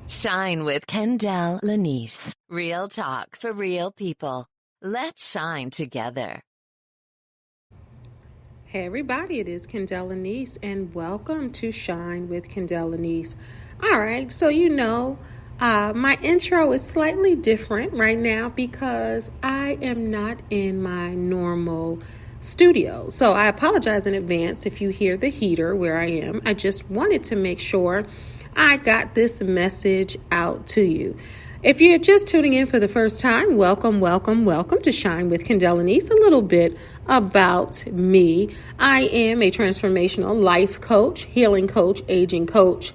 Shine with Kendall Lanice. Real talk for real people. Let's shine together. Hey everybody, it is Kendall Lanice and welcome to Shine with Kendall Lanice. All right, so my intro is slightly different right now because I am not in my normal studio. So I apologize in advance if you hear the heater where I am. I just wanted to make sure I got this message out to you. If you're just tuning in for the first time, welcome to Shine with Kendall Lanice. A little bit about me. I am a transformational life coach, healing coach, aging coach,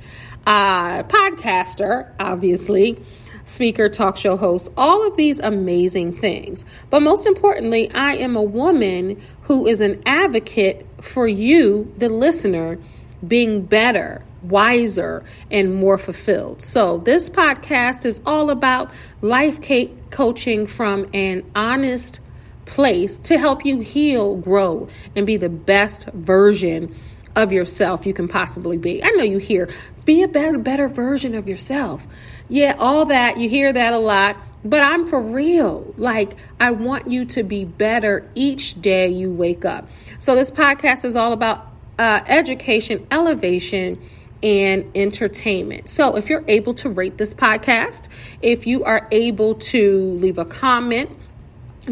podcaster, obviously, speaker, talk show host, all of these amazing things. But most importantly, I am a woman who is an advocate for you, the listener, being better, wiser, and more fulfilled. So this podcast is all about life coaching from an honest place to help you heal, grow, and be the best version of yourself you can possibly be. I know you hear, be a better version of yourself. Yeah, all that, you hear that a lot, but I'm for real. Like, I want you to be better each day you wake up. So this podcast is all about education, elevation, and entertainment. So if you're able to rate this podcast, if you are able to leave a comment,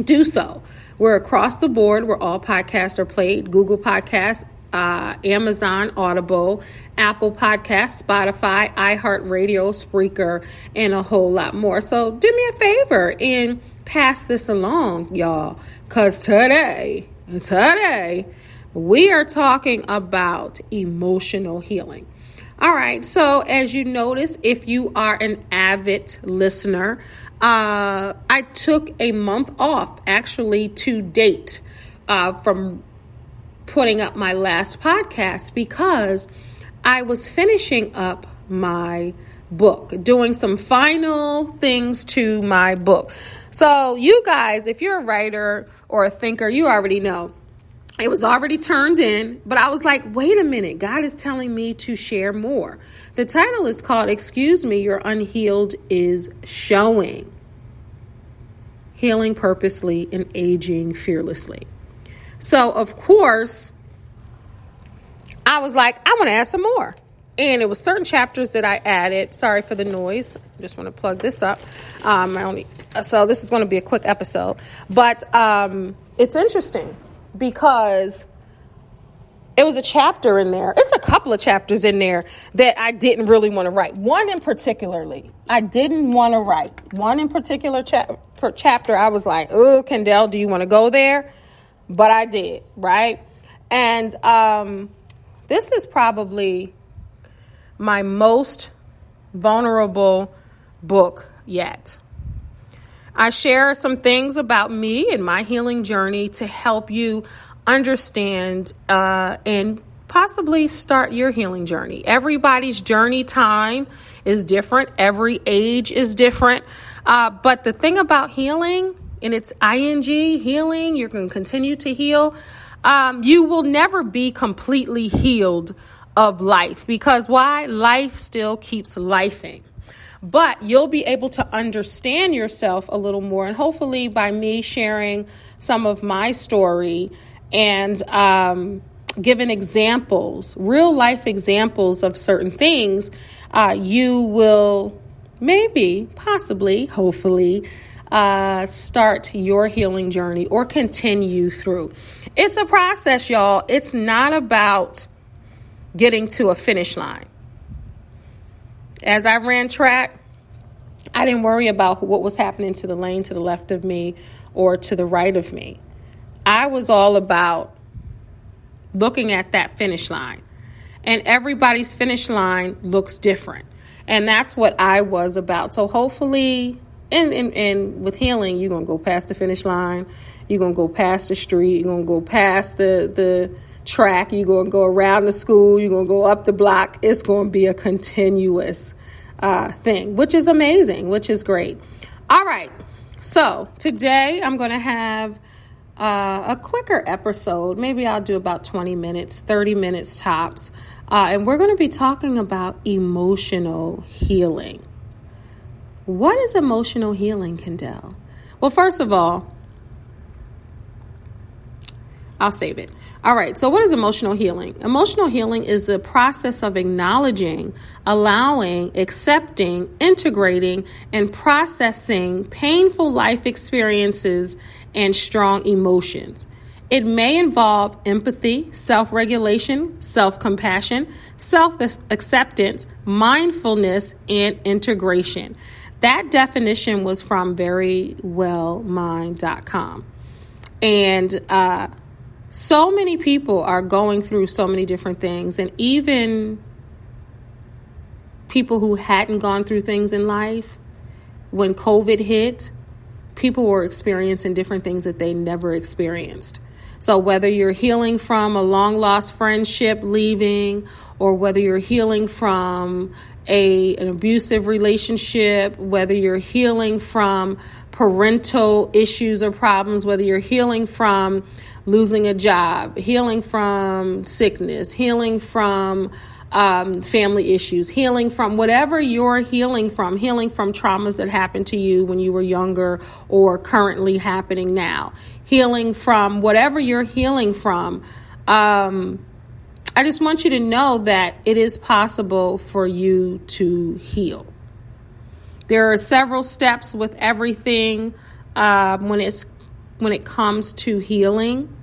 do so. We're across the board where all podcasts are played: Google Podcasts, Amazon, Audible, Apple Podcasts, Spotify, iHeartRadio, Spreaker, and a whole lot more. So do me a favor and pass this along, y'all, because today, we are talking about emotional healing. All right, so as you notice, if you are an avid listener, I took a month off actually to date from putting up my last podcast because I was finishing up my book, doing some final things to my book. So you guys, if you're a writer or a thinker, you already know. It was already turned in, but I was like, wait a minute, God is telling me to share more. The title is called, Excuse Me, Your Unhealed is Showing. Healing Purposely and Aging Fearlessly. So, of course, I was like, I want to add some more. And it was certain chapters that I added. Sorry for the noise. I just want to plug this up. So this is going to be a quick episode. But it's interesting, because it was a chapter in there. It's a couple of chapters in there that I didn't really want to write. One in particularly, I didn't want to write. One in particular chapter, I was like, oh, Kendall, do you want to go there? But I did, right? And this is probably my most vulnerable book yet. I share some things about me and my healing journey to help you understand and possibly start your healing journey. Everybody's journey time is different. Every age is different. But the thing about healing, and it's ing, healing, you're going to continue to heal. You will never be completely healed of life, because why? Life still keeps lifing. But you'll be able to understand yourself a little more. And hopefully by me sharing some of my story and giving examples, real life examples of certain things, you will maybe, possibly, hopefully, start your healing journey or continue through. It's a process, y'all. It's not about getting to a finish line. As I ran track, I didn't worry about what was happening to the lane to the left of me or to the right of me. I was all about looking at that finish line. And everybody's finish line looks different. And that's what I was about. So hopefully, and with healing, you're going to go past the finish line. You're going to go past the street. You're going to go past the track. You're going to go around the school. You're going to go up the block. It's going to be a continuous thing, which is amazing, which is great. All right. So today I'm going to have a quicker episode. Maybe I'll do about 20 minutes, 30 minutes tops. And we're going to be talking about emotional healing. What is emotional healing, Kendall? Well, first of all, I'll save it. All right. So what is emotional healing? Emotional healing is the process of acknowledging, allowing, accepting, integrating, and processing painful life experiences and strong emotions. It may involve empathy, self-regulation, self-compassion, self-acceptance, mindfulness, and integration. That definition was from verywellmind.com. And so many people are going through so many different things, and even people who hadn't gone through things in life, when COVID hit, people were experiencing different things that they never experienced. So whether you're healing from a long-lost friendship leaving, or whether you're healing from an abusive relationship, whether you're healing from parental issues or problems, whether you're healing from losing a job, healing from sickness, healing from family issues, healing from whatever you're healing from traumas that happened to you when you were younger or currently happening now, healing from whatever you're healing from. I just want you to know that it is possible for you to heal. There are several steps with everything when it comes to healing.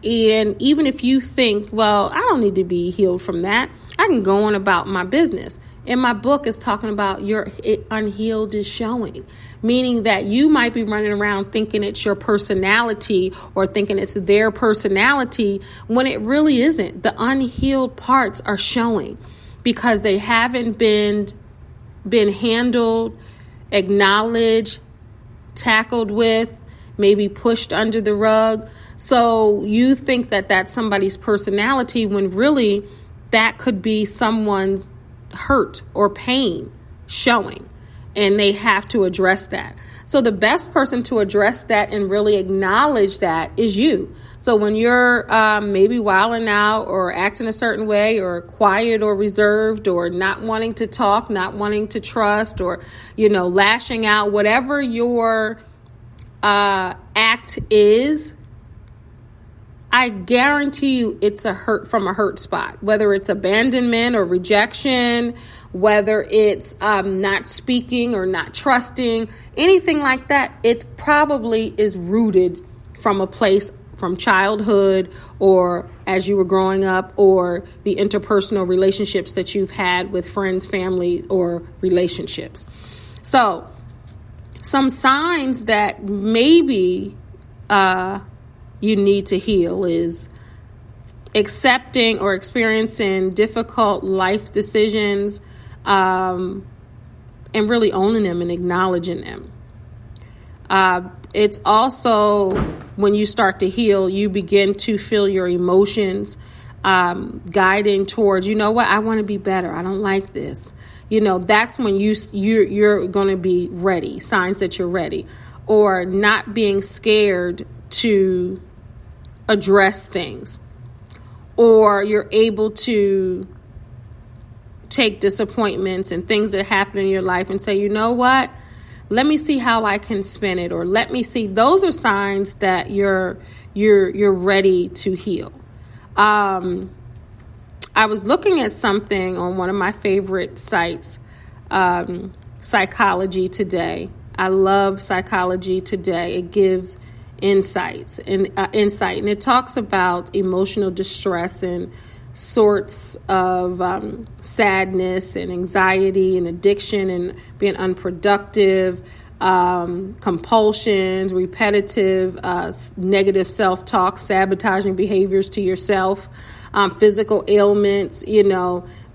And even if you think, well, I don't need to be healed from that, I can go on about my business. And my book is talking about unhealed is showing, meaning that you might be running around thinking it's your personality or thinking it's their personality when it really isn't. The unhealed parts are showing because they haven't been handled, acknowledged, tackled with, maybe pushed under the rug. So you think that that's somebody's personality when really that could be someone's hurt or pain showing, and they have to address that. So the best person to address that and really acknowledge that is you. So when you're maybe wilding out or acting a certain way or quiet or reserved or not wanting to talk, not wanting to trust, or, lashing out, whatever your act is, I guarantee you it's a hurt spot, whether it's abandonment or rejection, whether it's not speaking or not trusting, anything like that. It probably is rooted from a place from childhood or as you were growing up, or the interpersonal relationships that you've had with friends, family, or relationships. So some signs that maybe you need to heal is accepting or experiencing difficult life decisions, and really owning them and acknowledging them. It's also when you start to heal, you begin to feel your emotions guiding towards, I want to be better. I don't like this. That's when you're going to be ready, signs that you're ready, or not being scared to address things, or you're able to take disappointments and things that happen in your life and say, you know what, let me see how I can spin it, or let me see. Those are signs that you're ready to heal. I was looking at something on one of my favorite sites, Psychology Today. I love Psychology Today. It gives insight, and it talks about emotional distress and sorts of sadness and anxiety and addiction and being unproductive, compulsions, repetitive negative self-talk, sabotaging behaviors to yourself, physical ailments,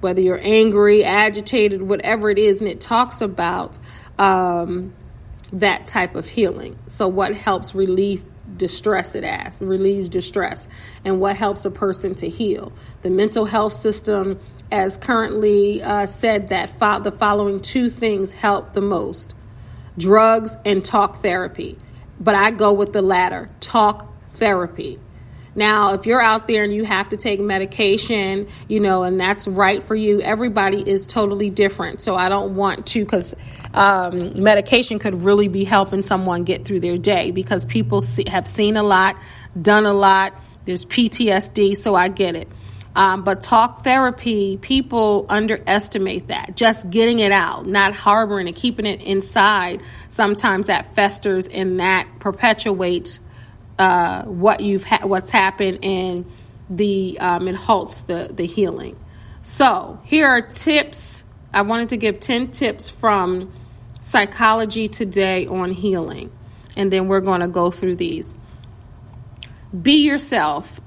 whether you're angry, agitated, whatever it is. And it talks about that type of healing. So what helps relieve distress? Relieves distress. And what helps a person to heal? The mental health system as currently said that the following two things help the most: drugs and talk therapy. But I go with the latter, talk therapy. Now, if you're out there and you have to take medication, and that's right for you, everybody is totally different. So I don't want to, because medication could really be helping someone get through their day, because people have seen a lot, done a lot. There's PTSD, so I get it. But talk therapy, people underestimate that. Just getting it out, not harboring and keeping it inside. Sometimes that festers and that perpetuates what's happened, and it halts the healing. So here are tips. I wanted to give 10 tips from Psychology Today on healing, and then we're going to go through these. Be yourself.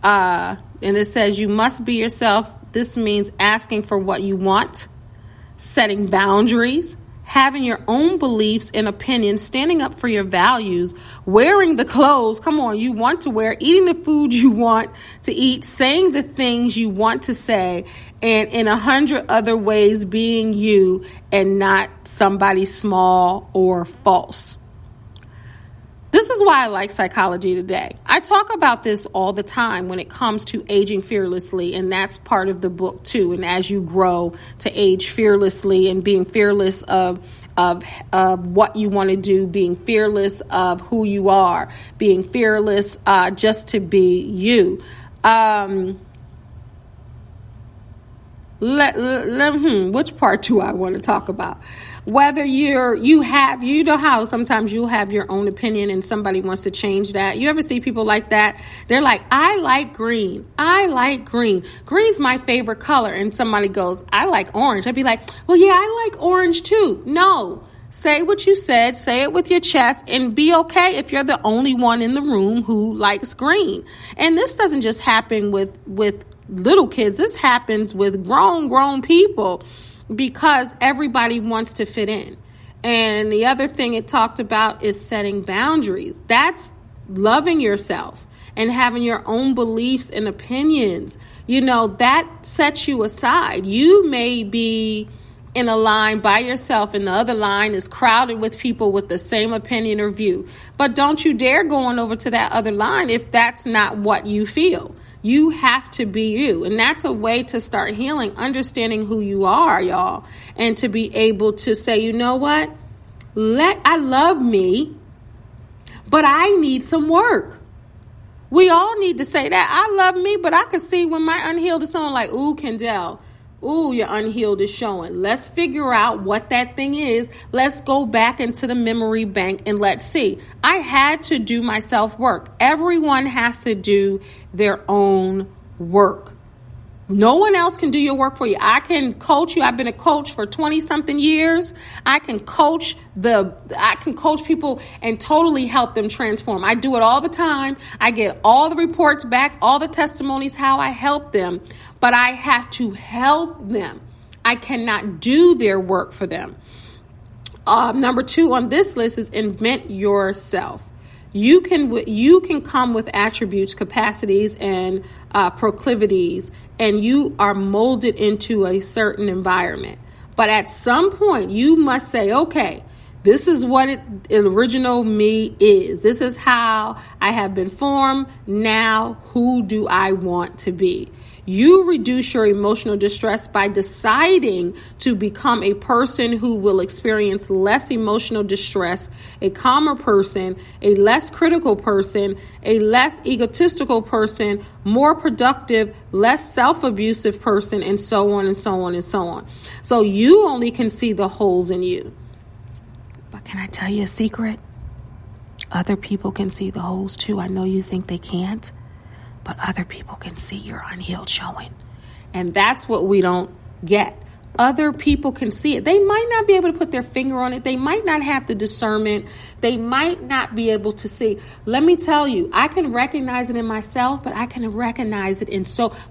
And it says you must be yourself. This means asking for what you want, setting boundaries, having your own beliefs and opinions, standing up for your values, wearing the clothes, you want to wear, eating the food you want to eat, saying the things you want to say, and in 100 other ways being you and not somebody small or false. This is why I like Psychology Today. I talk about this all the time when it comes to aging fearlessly, and that's part of the book too. And as you grow to age fearlessly and being fearless of what you want to do, being fearless of who you are, being fearless just to be you. Which part do I want to talk about? Whether you know how sometimes you'll have your own opinion and somebody wants to change that. You ever see people like that? They're like, I like green. I like green. Green's my favorite color. And somebody goes, I like orange. I'd be like, well, yeah, I like orange too. No. Say what you said, say it with your chest, and be okay if you're the only one in the room who likes green. And this doesn't just happen with little kids. This happens with grown people, because everybody wants to fit in. And the other thing it talked about is setting boundaries. That's loving yourself and having your own beliefs and opinions. That sets you aside. You may be in a line by yourself and the other line is crowded with people with the same opinion or view. But don't you dare go on over to that other line if that's not what you feel. You have to be you. And that's a way to start healing, understanding who you are, y'all. And to be able to say, you know what? I love me, but I need some work. We all need to say that. I love me, but I can see when my unhealed is someone like, ooh, Kendall, ooh, your unhealed is showing. Let's figure out what that thing is. Let's go back into the memory bank and let's see. I had to do my self-work. Everyone has to do their own work. No one else can do your work for you. I can coach you. I've been a coach for 20 something years. I can coach people and totally help them transform. I do it all the time. I get all the reports back, all the testimonies, how I help them, but I have to help them. I cannot do their work for them. Number 2 on this list is invent yourself. You can come with attributes, capacities, and proclivities, and you are molded into a certain environment. But at some point, you must say, okay, this is what original me is. This is how I have been formed. Now, who do I want to be? You reduce your emotional distress by deciding to become a person who will experience less emotional distress, a calmer person, a less critical person, a less egotistical person, more productive, less self-abusive person, and so on and so on and so on. So you only can see the holes in you. But can I tell you a secret? Other people can see the holes too. I know you think they can't. But other people can see your unhealed showing. And that's what we don't get. Other people can see it. They might not be able to put their finger on it. They might not have the discernment. They might not be able to see. Let me tell you, I can recognize it in myself, but I can recognize it in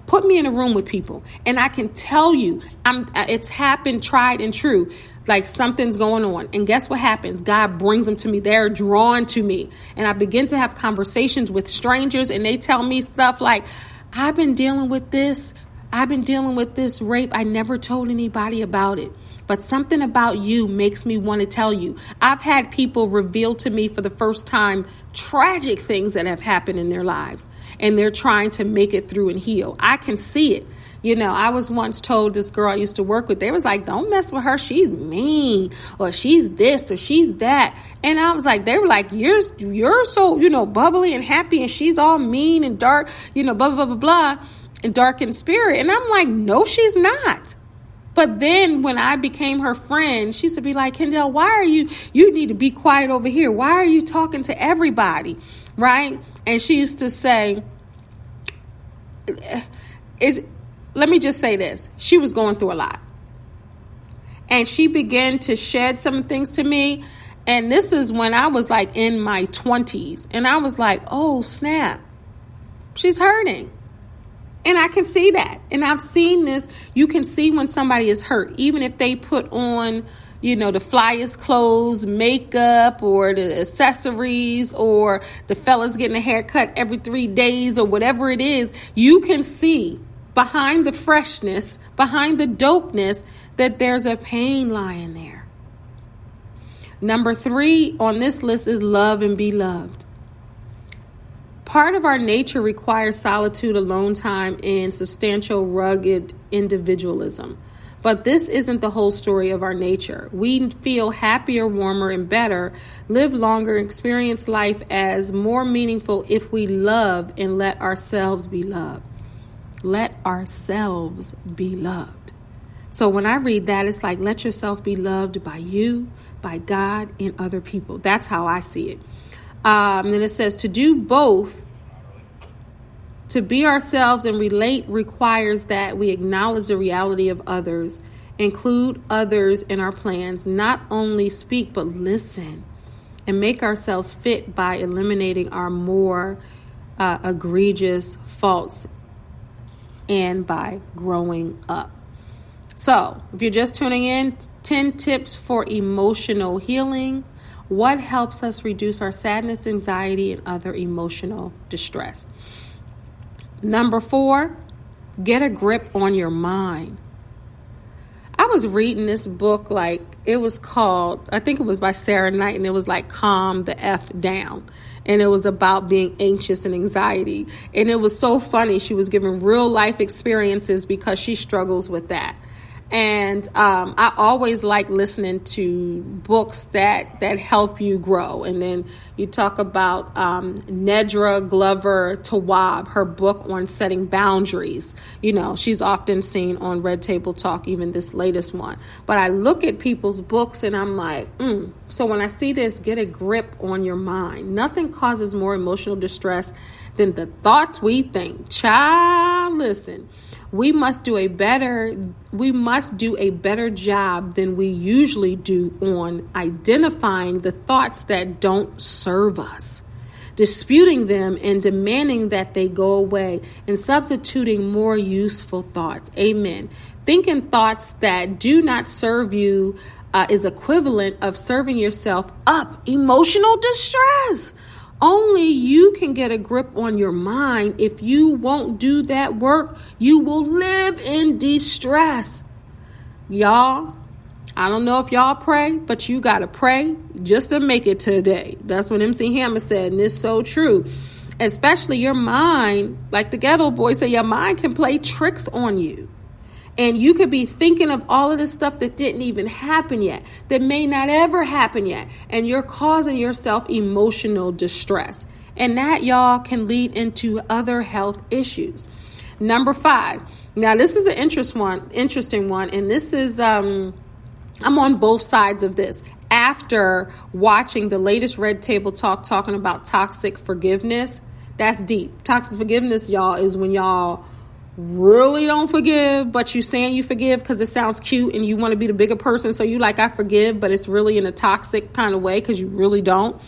put me in a room with people and I can tell you it's happened, tried and true. Like something's going on. And guess what happens? God brings them to me. They're drawn to me. And I begin to have conversations with strangers and they tell me stuff like, I've been dealing with this rape. I never told anybody about it. But something about you makes me want to tell you. I've had people reveal to me for the first time tragic things that have happened in their lives. and they're trying to make it through and heal. I can see it. I was once told, this girl I used to work with, they was like, don't mess with her. She's mean, or she's this, or she's that. And I was like, they were like, you're so, bubbly and happy, and she's all mean and dark, blah, blah, blah, blah, blah, and dark in spirit. And I'm like, no, she's not. But then when I became her friend, she used to be like, Kendall, why are you need to be quiet over here. Why are you talking to everybody? Right? And she used to say, let me just say this. She was going through a lot. And she began to shed some things to me. And this is when I was like in my 20s. And I was like, oh, snap. She's hurting. And I can see that. And I've seen this. You can see when somebody is hurt, even if they put on, the flyest clothes, makeup, or the accessories, or the fellas getting a haircut every 3 days, or whatever it is. You can see behind the freshness, behind the dopeness, that there's a pain lying there. Number 3 on this list is love and be loved. Part of our nature requires solitude, alone time, and substantial, rugged individualism. But this isn't the whole story of our nature. We feel happier, warmer, and better, live longer, experience life as more meaningful if we love and let ourselves be loved. Let ourselves be loved. So when I read that, it's like, let yourself be loved by you, by God, and other people. That's how I see it. Then it says to do both, to be ourselves and relate, requires that we acknowledge the reality of others, include others in our plans, not only speak, but listen, and make ourselves fit by eliminating our more egregious faults and by growing up. So if you're just tuning in, 10 tips for emotional healing. What helps us reduce our sadness, anxiety, and other emotional distress? Number 4, get a grip on your mind. I was reading this book, it was called, I think it was by Sarah Knight, and it was like Calm the F Down. And it was about being anxious and anxiety. And it was so funny. She was giving real life experiences because she struggles with that. And I always like listening to books that help you grow. And then you talk about Nedra Glover Tawwab, her book on setting boundaries. She's often seen on Red Table Talk, even this latest one. But I look at people's books and I'm like, So when I see this, get a grip on your mind. Nothing causes more emotional distress than the thoughts we think. Child, listen. We must do a better job than we usually do on identifying the thoughts that don't serve us, disputing them and demanding that they go away, and substituting more useful thoughts. Amen. Thinking thoughts that do not serve you is equivalent of serving yourself up emotional distress. Only you can get a grip on your mind. If you won't do that work, you will live in distress. Y'all, I don't know if y'all pray, but you got to pray just to make it today. That's what MC Hammer said, and it's so true. Especially your mind, like the ghetto boy said, your mind can play tricks on you. And you could be thinking of all of this stuff that didn't even happen yet, that may not ever happen yet. And you're causing yourself emotional distress. And that, y'all, can lead into other health issues. Number 5. Now, this is an interesting one. And this is, I'm on both sides of this. After watching the latest Red Table Talk talking about toxic forgiveness, that's deep. Toxic forgiveness, y'all, is when y'all really don't forgive, but you saying you forgive because it sounds cute and you want to be the bigger person. So you like, I forgive, but it's really in a toxic kind of way because you really don't.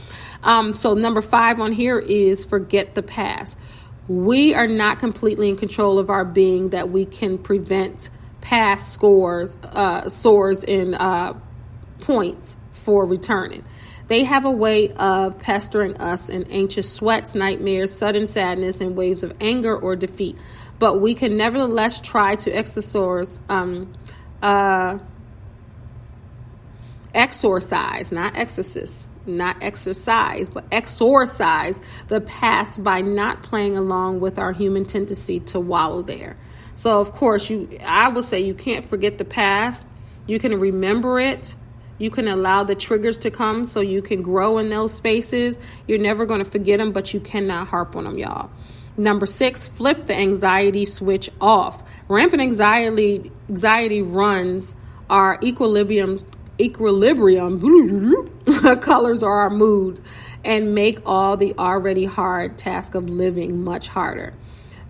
So number 5 on here is forget the past. We are not completely in control of our being, that we can prevent past sores and points for returning. They have a way of pestering us in anxious sweats, nightmares, sudden sadness, and waves of anger or defeat. But we can nevertheless try to exorcise Exorcise, not exorcist, not exercise, but exorcise the past by not playing along with our human tendency to wallow there. So, of course, I would say you can't forget the past. You can remember it. You can allow the triggers to come so you can grow in those spaces. You're never going to forget them, but you cannot harp on them, y'all. Number 6, flip the anxiety switch off. Rampant anxiety runs our equilibrium colors are our moods and make all the already hard task of living much harder.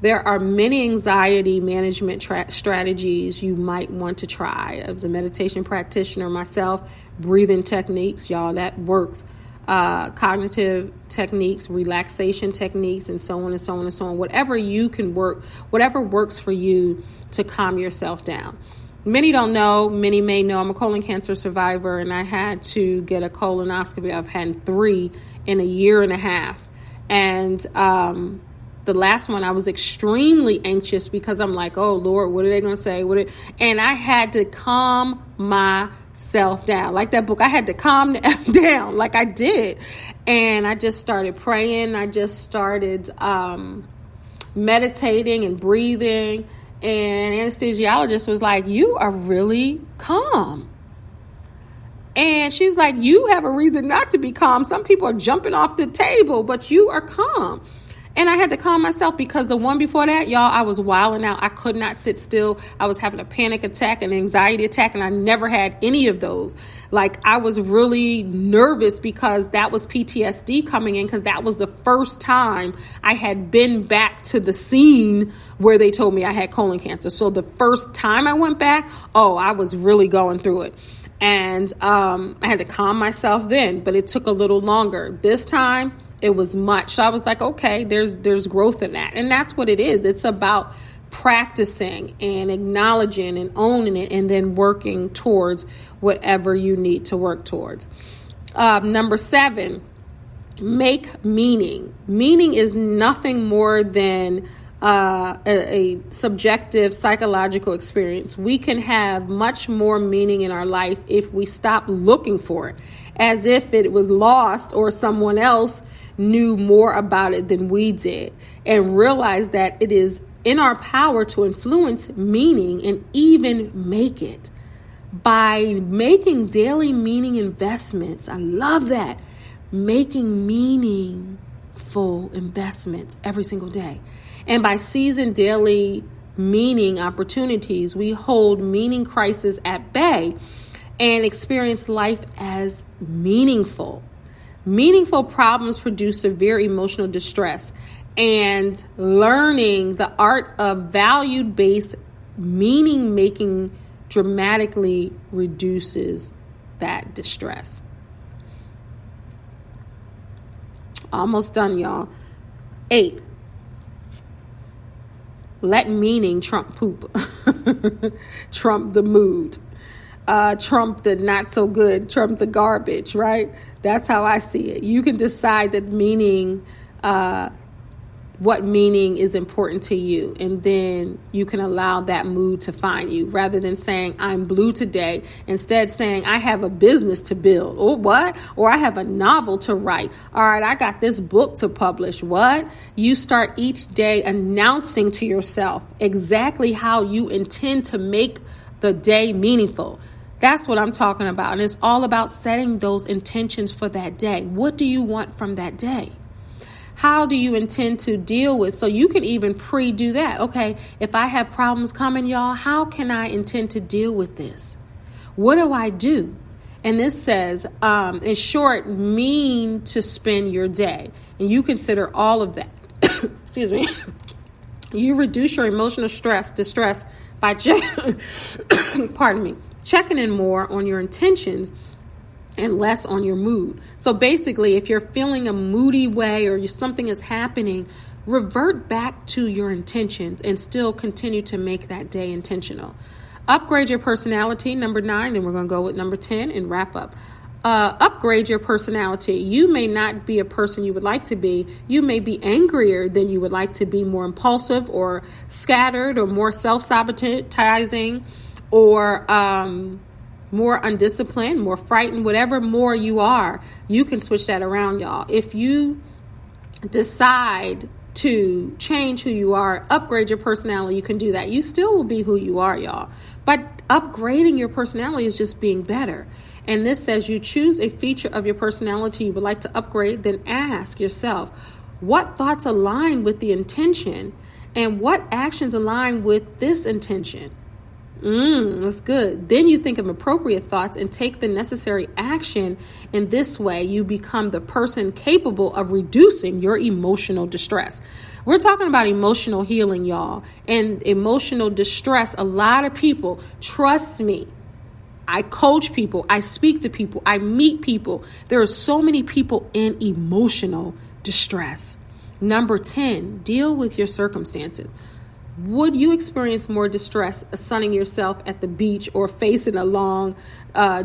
There are many anxiety management strategies you might want to try. As a meditation practitioner myself, breathing techniques, y'all, that works. Cognitive techniques, relaxation techniques, and so on and so on and so on. Whatever works for you to calm yourself down. Many don't know, many may know, I'm a colon cancer survivor, and I had to get a colonoscopy. I've had 3 in a year and a half. And the last one, I was extremely anxious because I'm like, oh, Lord, what are they going to say? And I had to calm myself down. Like that book, I had to calm down like I did. And I just started praying. I just started meditating and breathing. And anesthesiologist was like, you are really calm. And she's like, you have a reason not to be calm. Some people are jumping off the table, but you are calm. And I had to calm myself because the one before that, y'all, I was wilding out. I could not sit still. I was having a panic attack, an anxiety attack, and I never had any of those. Like, I was really nervous because that was PTSD coming in, because that was the first time I had been back to the scene where they told me I had colon cancer. So the first time I went back, I was really going through it. And I had to calm myself then, but it took a little longer. This time, it was much. So I was like, okay, there's growth in that. And that's what it is. It's about practicing and acknowledging and owning it and then working towards whatever you need to work towards. Number 7, make meaning. Meaning is nothing more than a subjective psychological experience. We can have much more meaning in our life if we stop looking for it as if it was lost or someone else knew more about it than we did, and realize that it is in our power to influence meaning and even make it by making daily meaning investments. I love that. Making meaningful investments every single day. And by seizing daily meaning opportunities, we hold meaning crisis at bay and experience life as meaningful. Meaningful problems produce severe emotional distress, and learning the art of value-based meaning making dramatically reduces that distress. Almost done, y'all. 8. Let meaning trump poop. Trump the mood. Trump the not so good. Trump the garbage, right? That's how I see it. You can decide that meaning, what meaning is important to you. And then you can allow that mood to find you rather than saying, I'm blue today. Instead saying, I have a business to build. Or what? Or I have a novel to write. All right, I got this book to publish. What? You start each day announcing to yourself exactly how you intend to make the day meaningful. That's what I'm talking about. And it's all about setting those intentions for that day. What do you want from that day? How do you intend to deal with? So you can even pre-do that. Okay, if I have problems coming, y'all, how can I intend to deal with this? What do I do? And this says, in short, mean to spend your day. And you consider all of that. Excuse me. You reduce your emotional distress by checking in more on your intentions and less on your mood. So basically, if you're feeling a moody way or something is happening, revert back to your intentions and still continue to make that day intentional. Upgrade your personality, number 9, and we're going to go with number 10 and wrap up. Upgrade your personality. You may not be a person you would like to be. You may be angrier than you would like to be, more impulsive or scattered or more self-sabotaging or more undisciplined, more frightened, whatever more you are, you can switch that around, y'all. If you decide to change who you are, upgrade your personality, you can do that. You still will be who you are, y'all. But upgrading your personality is just being better. And this says you choose a feature of your personality you would like to upgrade, then ask yourself, what thoughts align with the intention and what actions align with this intention? That's good. Then you think of appropriate thoughts and take the necessary action. In this way, you become the person capable of reducing your emotional distress. We're talking about emotional healing, y'all, and emotional distress. A lot of people, trust me, I coach people, I speak to people, I meet people. There are so many people in emotional distress. Number 10, deal with your circumstances. Would you experience more distress sunning yourself at the beach or facing a long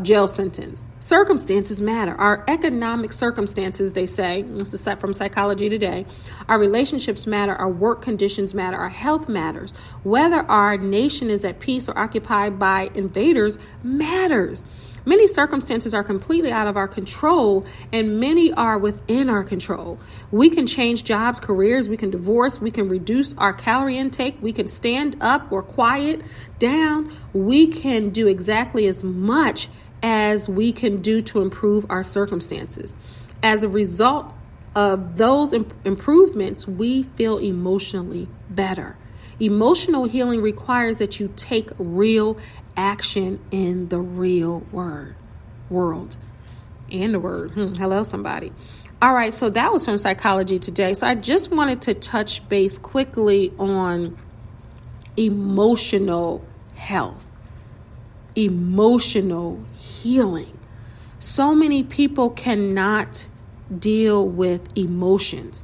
jail sentence? Circumstances matter. Our economic circumstances, they say, this is from Psychology Today, our relationships matter, our work conditions matter, our health matters. Whether our nation is at peace or occupied by invaders matters. Many circumstances are completely out of our control, and many are within our control. We can change jobs, careers, we can divorce, we can reduce our calorie intake, we can stand up or quiet down. We can do exactly as much as we can do to improve our circumstances. As a result of those improvements, we feel emotionally better. Emotional healing requires that you take real action in the real world. Hello, somebody. All right, so that was from Psychology Today. So I just wanted to touch base quickly on emotional health, emotional healing. So many people cannot deal with emotions,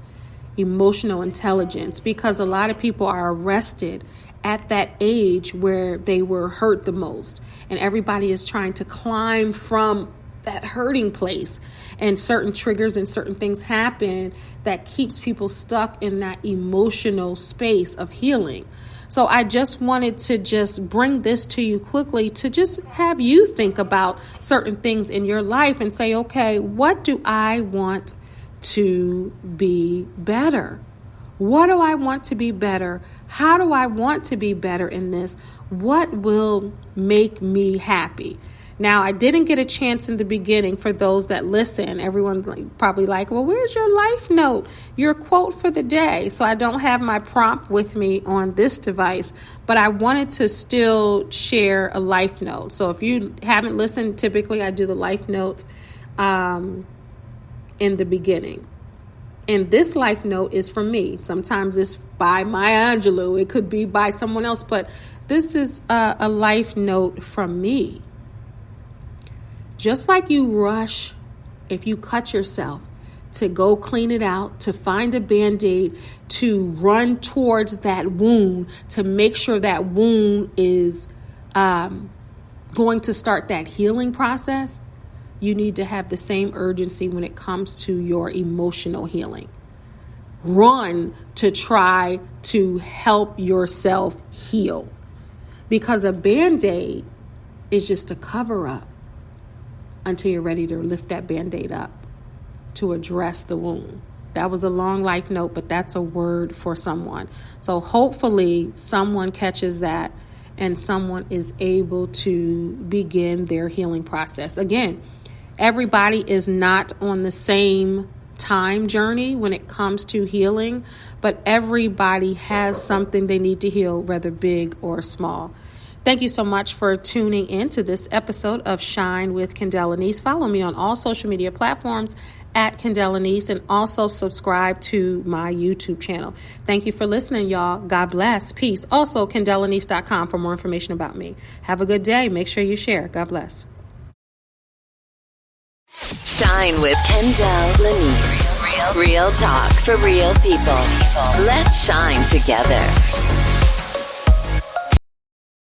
emotional intelligence, because a lot of people are arrested at that age where they were hurt the most. And everybody is trying to climb from that hurting place. And certain triggers and certain things happen that keeps people stuck in that emotional space of healing. So I just wanted to just bring this to you quickly to just have you think about certain things in your life and say, okay, what do I want to be better? What do I want to be better? How do I want to be better in this? What will make me happy? Now, I didn't get a chance in the beginning for those that listen. Everyone's probably like, well, where's your life note? Your quote for the day. So I don't have my prompt with me on this device, but I wanted to still share a life note. So if you haven't listened, typically I do the life notes in the beginning. And this life note is from me. Sometimes it's by Maya Angelou. It could be by someone else, but this is a life note from me. Just like you rush, if you cut yourself, to go clean it out, to find a Band-Aid, to run towards that wound, to make sure that wound is going to start that healing process, you need to have the same urgency when it comes to your emotional healing. Run to try to help yourself heal. Because a Band-Aid is just a cover-up until you're ready to lift that Band-Aid up to address the wound. That was a long life note, but that's a word for someone. So hopefully someone catches that and someone is able to begin their healing process. Again, everybody is not on the same time journey when it comes to healing, but everybody has something they need to heal, whether big or small. Thank you so much for tuning in to this episode of Shine with Kendall Anise. Follow me on all social media platforms at Kendall Anise, and also subscribe to my YouTube channel. Thank you for listening, y'all. God bless. Peace. Also, KendallAnise.com for more information about me. Have a good day. Make sure you share. God bless. Shine with Kendall Anise. Real talk for real people. Let's shine together.